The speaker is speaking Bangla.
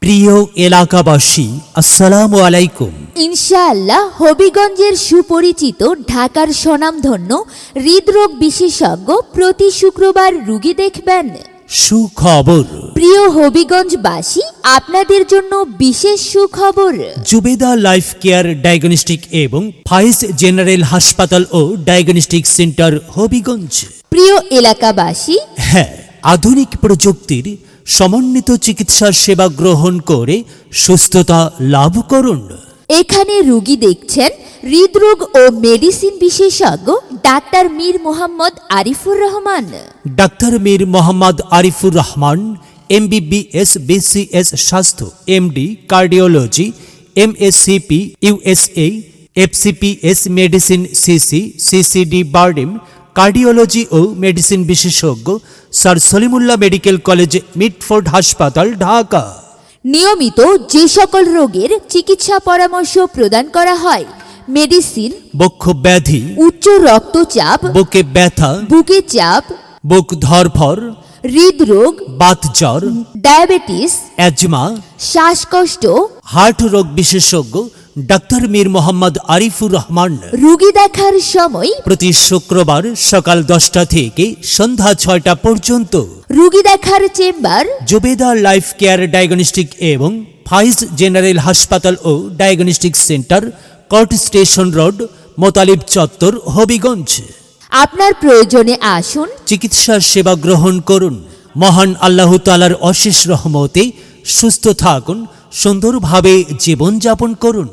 প্রিয় এলাকাবাসী, আসসালামু আলাইকুম। ইনশাআল্লাহ হবিগঞ্জের সুপরিচিত ঢাকার স্বনামধন্য হৃদরোগ বিশেষজ্ঞ প্রতি শুক্রবার রোগী দেখবেন। সুখবর, প্রিয় হবিগঞ্জবাসী, আপনাদের জন্য বিশেষ সুখবর। জুবেদা লাইফ কেয়ার ডায়াগনস্টিক এবং ফায়েজ জেনারেল হাসপাতাল ও ডায়াগনস্টিক সেন্টার হবিগঞ্জ। প্রিয় এলাকাবাসী, হ্যাঁ, আধুনিক প্রযুক্তির সমন্বিত চিকিৎসা সেবা গ্রহণ করে সুস্থতা লাভ করুন। এখানে রোগী দেখছেন হৃদরোগ ও মেডিসিন বিশেষজ্ঞ doctor Mir Mohammad Arifur Rahman. Doctor Mir Mohammad Arifur Rahman, MBBS BCS স্বাস্থ্য, MD cardiology, MSCP USA, FCPS medicine CC, CCD BIRDEM cardiology ও মেডিসিন বিশেষজ্ঞ, sir Salimullah medical college, Mitford হাসপাতাল, ঢাকা। নিয়মিত যে সকল রোগের চিকিৎসা পরামর্শ প্রদান করা হয়, মেডিসিন, বক্ষ ব্যাধি, উচ্চ রক্তচাপ, বুকে ব্যথা, বুকে চাপ, বুক ধরফর, হৃদরোগ, বাতজ্বর, ডায়াবেটিস, অ্যাজমা, শ্বাসকষ্ট, হার্ট রোগ বিশেষজ্ঞ ডাক্তার মীর মোহাম্মদ আরিফুর রহমান। রোগী দেখার সময় প্রতি শুক্রবার সকাল 10টা থেকে সন্ধ্যা 6টা পর্যন্ত। রোগী দেখার chamber Jubeda life care diagnostic এবং ফায়েজ জেনারেল হাসপাতাল ও diagnostic centre, court station road, Motalib চত্বর, হবিগঞ্জ। আপনার প্রয়োজনে আসুন। চিকিৎসার সেবা গ্রহণ করুন। মহান আল্লাহ তাআলার অশেষ রহমতে সুস্থ থাকুন, সুন্দরভাবে জীবনযাপন করুন।